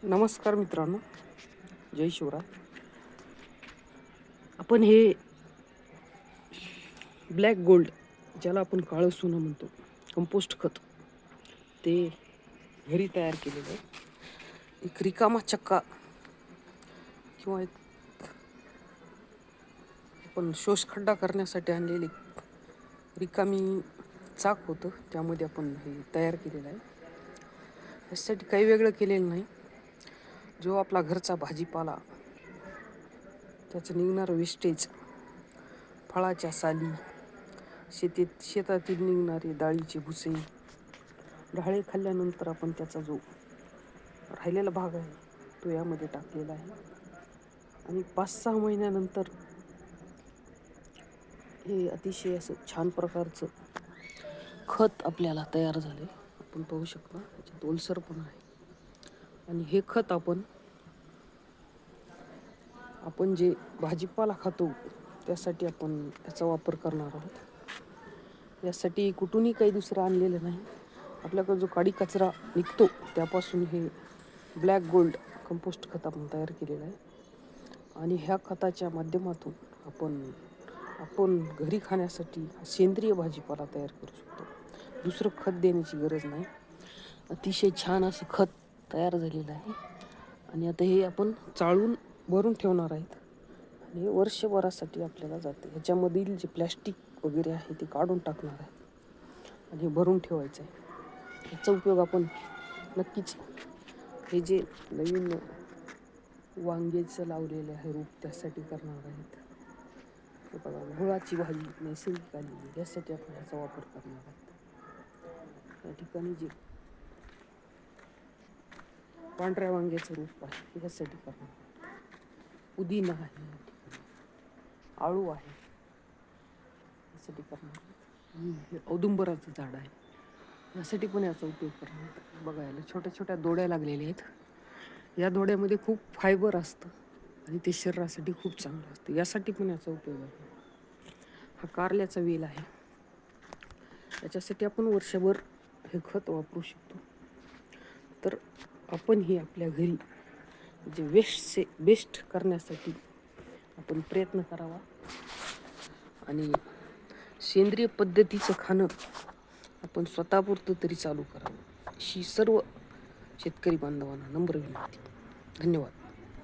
नमस्कार मित्रांनो, जय शिवराय. आपण हे ब्लॅक गोल्ड, ज्याला आपण काळं सोनं म्हणतो, कंपोस्ट खत, ते घरी तयार केलेलं आहे. एक रिकामा चक्का किंवा एक आपण शोषखड्डा करण्यासाठी आणलेली रिकामी चाक होतं, त्यामध्ये आपण हे तयार केलेलं आहे. यासाठी काही वेगळं केलेलं नाही. जो आपला घरचा भाजीपाला, त्याचं निघणारं वेस्टेज, फळाच्या साली, शेतातील निघणारे डाळीचे भुसे, ढाळे खाल्ल्यानंतर आपण त्याचा जो राहिलेला भाग आहे तो यामध्ये टाकलेला आहे. आणि 5-6 महिन्यानंतर हे अतिशय असं छान प्रकारचं खत आपल्याला तयार झाले. आपण पाहू शकता, त्याच्यात ओलसर पण आहे. आणि हे खत आपण जे भाजीपाला खातो त्यासाठी आपण त्याचा वापर करणार आहोत. यासाठी कुठूनही काही दुसरं आणलेलं नाही. आपल्याकडे जो काडी कचरा निघतो त्यापासून हे ब्लॅक गोल्ड कंपोस्ट खत आपण तयार केलेलं आहे. आणि ह्या खताच्या माध्यमातून आपण घरी खाण्यासाठी सेंद्रिय भाजीपाला तयार करू शकतो. दुसरं खत देण्याची गरज नाही. अतिशय छान असं खत तयार झालेलं आहे. आणि आता हे आपण चाळून भरून ठेवणार आहेत. आणि हे वर्षभरासाठी आपल्याला जाते. ह्याच्यामधील जे प्लॅस्टिक वगैरे आहे ते काढून टाकणार आहे आणि हे भरून ठेवायचं आहे. याचा उपयोग आपण नक्कीच हे जे नवीन वांग्याचं लावलेलं आहे रोप, त्यासाठी करणार आहेत. हे बघा, गुळाची भाजी नैसर्गिक आली, यासाठी आपण ह्याचा वापर करणार आहोत. या ठिकाणी जे पांढऱ्या वांग्याचं रोप आहे यासाठी करणार आहोत. पुदिना आहे, या ठिकाणी आळू आहे, यासाठी करणार आहोत. आणि हे औदुंबराचं झाड आहे, यासाठी पण याचा उपयोग करणार आहोत. बघायला छोट्या छोट्या दोड्या लागलेल्या आहेत. या दोड्यामध्ये खूप फायबर असतं आणि ते शरीरासाठी खूप चांगलं असतं. यासाठी पण याचा उपयोग आहे. हा कारल्याचा वेल आहे, याच्यासाठी आपण वर्षभर हे खत वापरू शकतो. तर आपण हे आपल्या घरी जे बेस्ट करण्यासाठी आपण प्रयत्न करावा आणि सेंद्रिय पद्धतीचं खाणं आपण स्वतःपुरतं तरी चालू करावं, अशी सर्व शेतकरी बांधवांना नम्र विनंती. धन्यवाद.